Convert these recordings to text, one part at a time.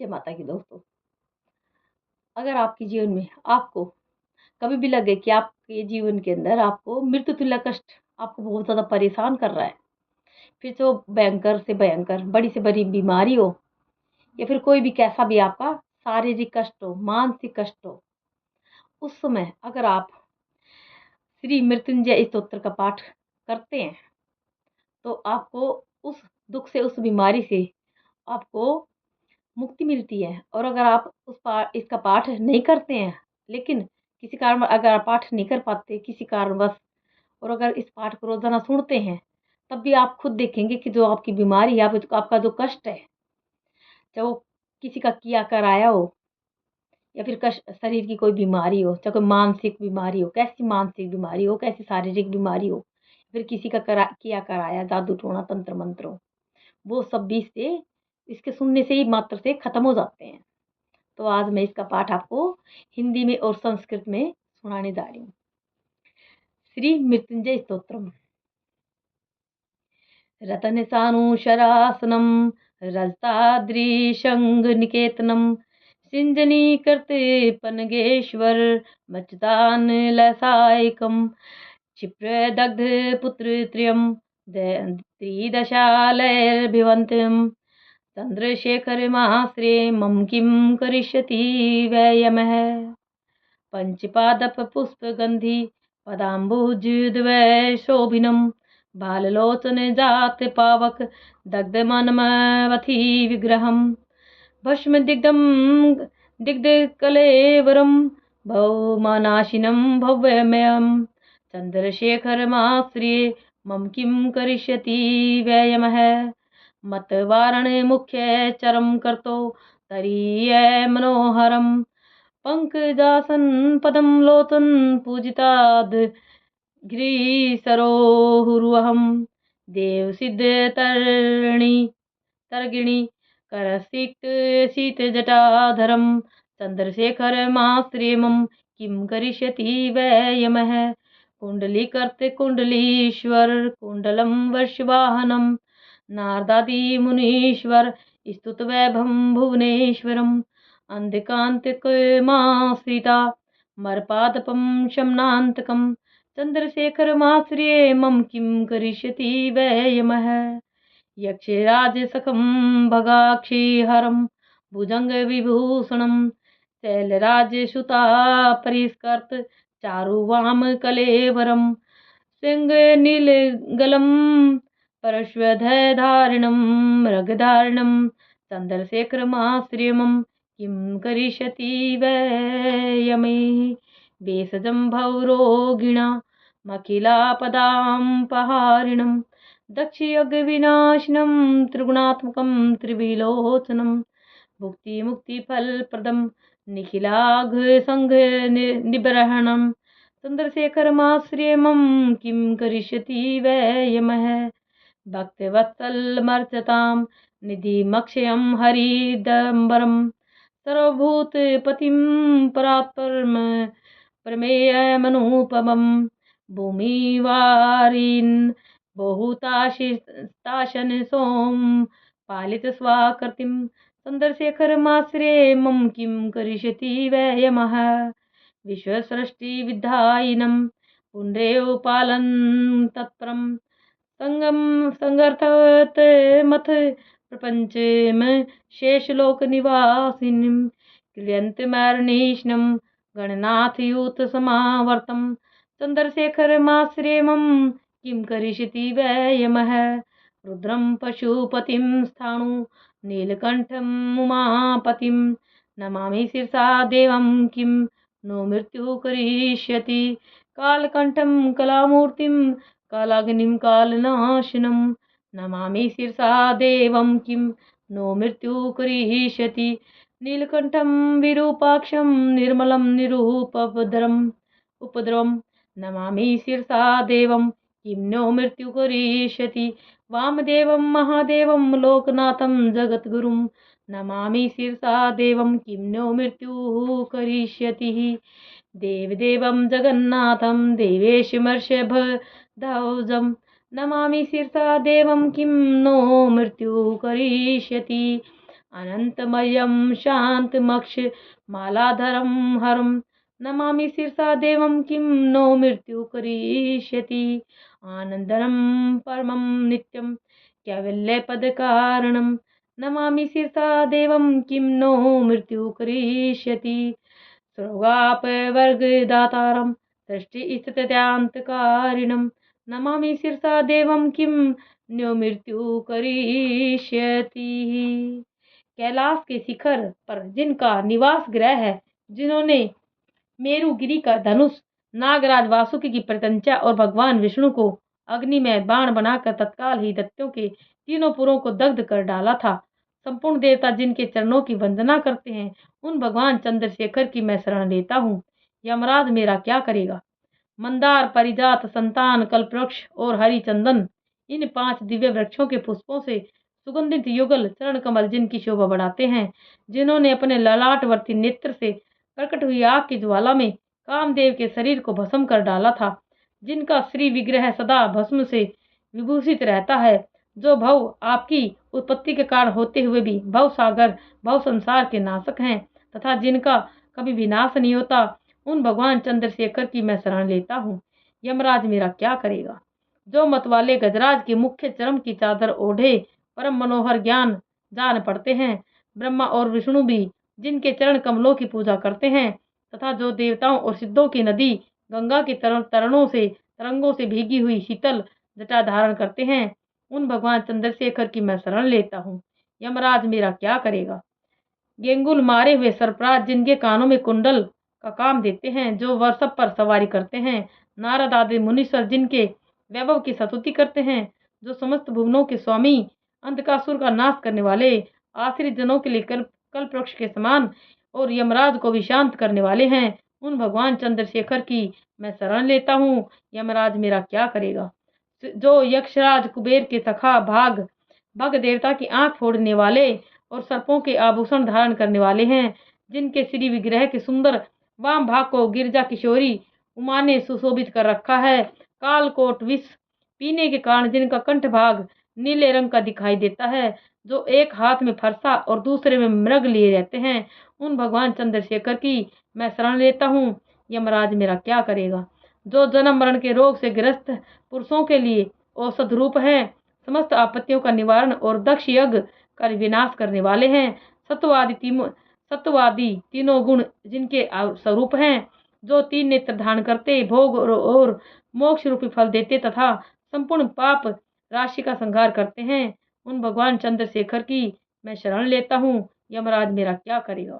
जय माता की दोस्तों। अगर आपके जीवन में आपको कभी भी लगे कि आपके जीवन के अंदर आपको मृत्यु तुल्य कष्ट आपको बहुत ज़्यादा परेशान कर रहा है, फिर तो भयंकर से भयंकर बड़ी से बड़ी बीमारी हो या फिर कोई भी कैसा भी आपका शारीरिक कष्ट हो, मानसिक कष्ट हो, उस समय अगर आप श्री मृत्युंजय स्तोत्र का पाठ करते हैं तो आपको उस दुख से, उस बीमारी से आपको मुक्ति मिलती है। और अगर आप इसका पाठ नहीं करते हैं, लेकिन किसी कारण अगर आप पाठ नहीं कर पाते किसी कारणवश, और अगर इस पाठ को रोज़ाना सुनते हैं, तब भी आप खुद देखेंगे कि जो आपकी बीमारी है, आपका जो कष्ट है, चाहे वो किसी का किया कराया हो या फिर शरीर की कोई बीमारी हो, चाहे कोई मानसिक बीमारी हो, कैसी मानसिक बीमारी हो, कैसी शारीरिक बीमारी हो, फिर किसी का किया कराया जादू टोना तंत्र मंत्र हो, वो सब भी इसके सुनने से ही मात्र से खत्म हो जाते हैं। तो आज मैं इसका पाठ आपको हिंदी में और संस्कृत में सुनाने जा रही हूँ। श्री मृत्युंजय स्तोत्रम। रतनसानुशरासनं रजताद्रिशङ्गनिकेतनं सिञ्जनीकृते पनगेश्वर मच्युतानलसायकं क्षिप्रदग्धपुत्रत्रियं त्रिदशालैर्भिवन्तं चन्द्रशेखरमाश्रये मम किं करिष्यति वै यमः। पंचपादपपुष्पगन्धि पदाम्बुजद्वयशोभिनं बाललोचन जात पावक दग्धमनमवथि विग्रहं भस्मदिग्धं दिग्धकलेवरं भौमनाशिनं भव्यमयं चन्द्रशेखरमाश्रये मम किं करिष्यति वै यमः। मतवारणमुख्यचरं कर्तो तरीय मनोहरं पंकजासन पदम लोचन पूजिताद गिरिसरोहुरुहं देवसिद्धतरणि तर्गिणि करसिक्त शीतजटाधरं चन्द्रशेखरमाश्रयं किं करिष्यति वै यमः। कुण्डलीकर्ते कुण्डलीश्वर कुण्डलं वर्षवाहनं नारदादिमुनीश्वर स्तुतवैभवं भुवनेश्वरम् अन्धकान्तिकमाश्रिता मर्पादपं शमनान्तकं चन्द्रशेखरमाश्रये मम किं करिष्यति वै यमः। यक्षराजसखं भगाक्षीहरं भुजङ्गविभूषणं शैलराजसुता परिष्कर्त चारुवामकलेवरं शृङ्गनीलगलं परश्वधधारिणं मृगधारिणं चन्द्रशेखरमाश्रयं किं करिष्यति वै यमे। भेषजं भवरोगिणा मखिलापदां दक्षयज्ञविनाशिनं त्रिगुणात्मकं त्रिविलोचनं भुक्तिमुक्तिफलप्रदं निखिलाघसङ्घनिबर्हणं चन्द्रशेखरमाश्रये मम किं करिष्यति वै यमः। भक्तवत्सलमर्चतां निधिमक्षयं हरिदम्बरं सर्वभूतपतिं परात्परं प्रमेयमनुपमं भूमिवारिन् बहुताशिताशन सोम पालितस्वाकृतिं चन्द्रशेखरमाश्रये मम किं करिष्यति वै यमः। विश्वसृष्टिविधायिनं पुण्ड्रेवपालं तत्परं संगर्थवत् मथ प्रपञ्चम शेषलोकनिवासिनीं क्लियन्तमर्निष्णं गणनाथयूतसमावर्तं चन्द्रशेखरमाश्रये मम किं करिष्यति वै यमः। रुद्रं पशुपतिं स्थाणु नीलकण्ठम् उमापतिं नमामि शिरसा देवं किं नो मृत्युः करिष्यति। कालकण्ठं कलामूर्तिं कालाग्निं कालनाशनं नमामि शिरसा देवं किं नो मृत्युः करिष्यति। नीलकण्ठं विरूपाक्षं निर्मलं उपद्रवं नमामि शिरसा देवं किं नो मृत्युः करिष्यति। वामदेवं महादेवं लोकनाथं जगद्गुरुं नमामि शिरसा देवं किं नो मृत्युः करिष्यति। देवदेवं जगन्नाथं देवेशमर्षभध्वजं नमामि शिरसा देवं किं नो मृत्युः करिष्यति। अनन्तमयं शान्तमक्षमालाधरं हरं नमामि शिरसा देवं किं नो मृत्यु करिष्यति आनन्दनं परमं नित्यं कैवल्यपदकारणं नमामि शिरसा देवं किं नो मृत्यु करिष्यति सर्वापवर्गदातारं सृष्टिस्थित्यान्तकारिणं नमामि शिरसा देवं किं नो मृत्यु करिष्यति। कैलाश के शिखर पर जिनका निवास गृह है, जिन्होंने मेरुगिरी का धनुष, नागराज वासुकी की प्रत्यंचा और भगवान विष्णु को अग्नि में बाण बनाकर तत्काल ही दैत्यों के तीनों पुरों को दग्ध कर डाला था, संपूर्ण देवता जिनके चरणों की वंदना करते हैं, उन भगवान चंद्रशेखर की मैं शरण लेता हूँ। यमराज मेरा क्या करेगा। मंदार, परिजात, संतान, कल्पवृक्ष और हरिचंदन, इन 5 दिव्य वृक्षों के पुष्पों से सुगंधित युगल चरण कमल जिनकी शोभा बढ़ाते हैं, जिन्होंने अपने ललाटवर्ती नेत्र से प्रकट हुई आग की ज्वाला में कामदेव के शरीर को भस्म कर डाला था, जिनका श्री विग्रह सदा भस्म से विभूषित रहता है, जो भव आपकी उत्पत्ति के कारण होते हुए भी भव सागर, भव संसार के नाशक हैं तथा जिनका कभी विनाश नहीं होता, उन भगवान चंद्रशेखर की मैं शरण लेता हूँ। यमराज मेरा क्या करेगा। जो मतवाले गजराज के मुख्य चरम की चादर ओढ़े परम मनोहर ज्ञान जान पड़ते हैं, ब्रह्मा और विष्णु भी जिनके चरण कमलों की पूजा करते हैं तथा जो देवताओं और सिद्धों की नदी गंगा के तरंगों से भीगी हुई शीतल जटा धारण करते हैं, उन भगवान चंद्रशेखर की मैं शरण लेता हूँ। यमराज मेरा क्या करेगा। गेंगुल मारे हुए सरप्राज जिनके कानों में कुंडल का काम देते हैं, जो वर्षभ पर सवारी करते हैं, नारद आदि मुनीश्वर जिनके वैभव की स्तुति करते हैं, जो समस्त भुवनों के स्वामी, अंधकासुर का नाश करने वाले, आश्रित जनों के लिए कल्प वृक्ष के समान और यमराज को भी शांत करने वाले हैं, उन भगवान चंद्रशेखर की मैं शरण लेता हूँ। यमराज मेरा क्या करेगा। जो यक्षराज कुबेर के सखा भग देवता की आंख फोड़ने वाले और सर्पों के आभूषण धारण करने वाले हैं, जिनके श्री विग्रह के सुंदर वाम भाग को गिरजा किशोरी उमा ने सुशोभित कर रखा है, कालकोट विष पीने के कारण जिनका कंठ भाग नीले रंग का दिखाई देता है, जो एक हाथ में फरसा और दूसरे में मृग लिए रहते हैं, उन भगवान चंद्रशेखर की मैं शरण लेता हूँ। यमराज मेरा क्या करेगा। जो जन्म मरण के रोग से ग्रस्त पुरुषों के लिए औषध रूप है, समस्त आपत्तियों का निवारण और दक्ष यज्ञ का विनाश करने वाले हैं, सत्वादी तीनों गुण जिनके स्वरूप हैं, जो 3 नेत्र धारण करते, भोग और मोक्ष रूपी फल देते तथा संपूर्ण पाप राशि का संहार करते हैं, उन भगवान चंद्रशेखर की मैं शरण लेता हूँ। यमराज मेरा क्या करेगा।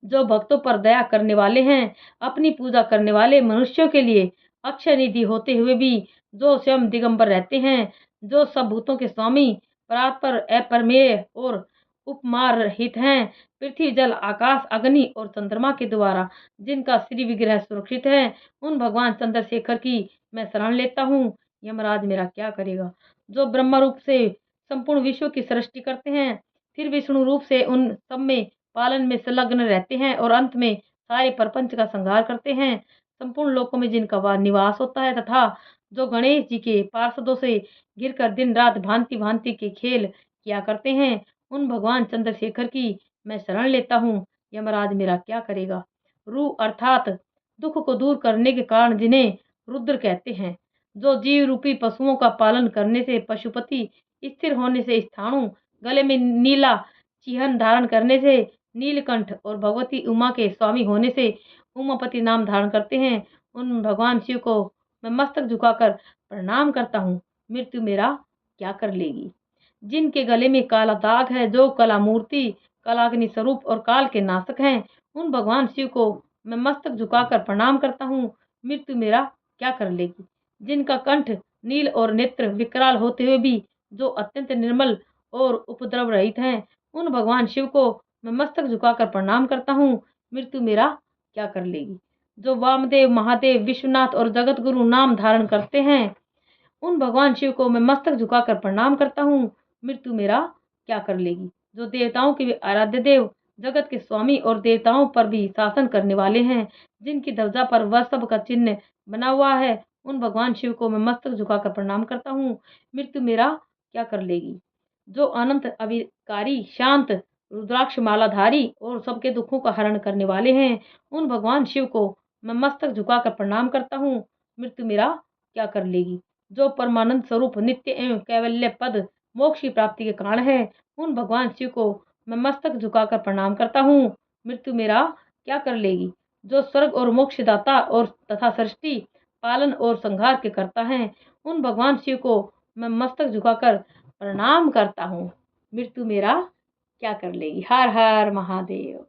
जो भक्तों पर दया करने वाले हैं, अपनी पूजा करने वाले मनुष्यों के लिए अक्षय निधि होते हुए भी जो स्वयं दिगंबर रहते हैं, जो सब भूतों के स्वामी, परात्पर, अपरमेय और उपमार रहित हैं, पृथ्वी, जल, आकाश, अग्नि और चंद्रमा के द्वारा जिनका श्री विग्रह सुरक्षित है, उन भगवान चंद्रशेखर की मैं शरण लेता हूँ। यमराज मेरा क्या करेगा। जो ब्रह्म रूप से संपूर्ण विश्व की सृष्टि करते हैं, फिर विष्णु रूप से उन सब में पालन में संलग्न रहते हैं और अंत में सारे प्रपंच का संहार करते हैं, संपूर्ण लोकों में जिनका वह निवास होता है तथा जो गणेश जी के पार्षदों से घिरकर दिन रात भांति भांति के खेल किया करते हैं, उन भगवान चंद्रशेखर की मैं शरण लेता हूँ। यमराज मेरा क्या करेगा। रू अर्थात दुख को दूर करने के कारण जिन्हें रुद्र कहते हैं, जो जीव रूपी पशुओं का पालन करने से पशुपति, स्थिर होने से स्थाणु, गले में नीला चिह्न धारण करने से नीलकंठ और भगवती उमा के स्वामी होने से उमापति नाम धारण करते हैं, उन भगवान शिव को मैं मस्तक झुकाकर प्रणाम करता हूँ। मृत्यु मेरा क्या कर लेगी। जिनके गले में काला दाग है, जो कला मूर्ति, कलाग्नि स्वरूप और काल के नाशक हैं, उन भगवान शिव को मैं मस्तक झुकाकर प्रणाम करता हूँ। मृत्यु मेरा क्या कर लेगी। जिनका कंठ नील और नेत्र विकराल होते हुए भी जो अत्यंत निर्मल और उपद्रव रहित हैं, उन भगवान शिव को मैं मस्तक झुकाकर प्रणाम करता हूँ। मृत्यु मेरा क्या कर लेगी। जो वामदेव, महादेव, विश्वनाथ और जगत गुरु नाम धारण करते हैं, उन भगवान शिव को मैं मस्तक झुकाकर प्रणाम करता हूँ। मृत्यु मेरा क्या कर लेगी। जो देवताओं के आराध्य देव, जगत के स्वामी और देवताओं पर भी शासन करने वाले हैं, जिनकी ध्वजा पर वह सब का चिन्ह बना हुआ है, उन भगवान शिव को मैं मस्तक झुकाकर प्रणाम करता हूँ। मृत्यु मेरा क्या कर लेगी। जो अनंत अविकारी शांत रुद्राक्ष मालाधारी और सबके दुखों का हरण करने वाले हैं, उन भगवान शिव को मैं मस्तक झुकाकर प्रणाम करता हूँ। मृत्यु मेरा क्या कर लेगी? जो परमानंद स्वरूप नित्य एवं कैवल्य पद मोक्ष की प्राप्ति के कारण है, उन भगवान शिव को मैं मस्तक झुकाकर प्रणाम करता हूँ। मृत्यु मेरा क्या कर लेगी? जो स्वर्ग और मोक्ष दाता और तथा सृष्टि पालन और संहार के करता है, उन भगवान शिव को मैं मस्तक झुकाकर प्रणाम करता हूँ। मृत्यु मेरा क्या कर लेगी? हर हर महादेव।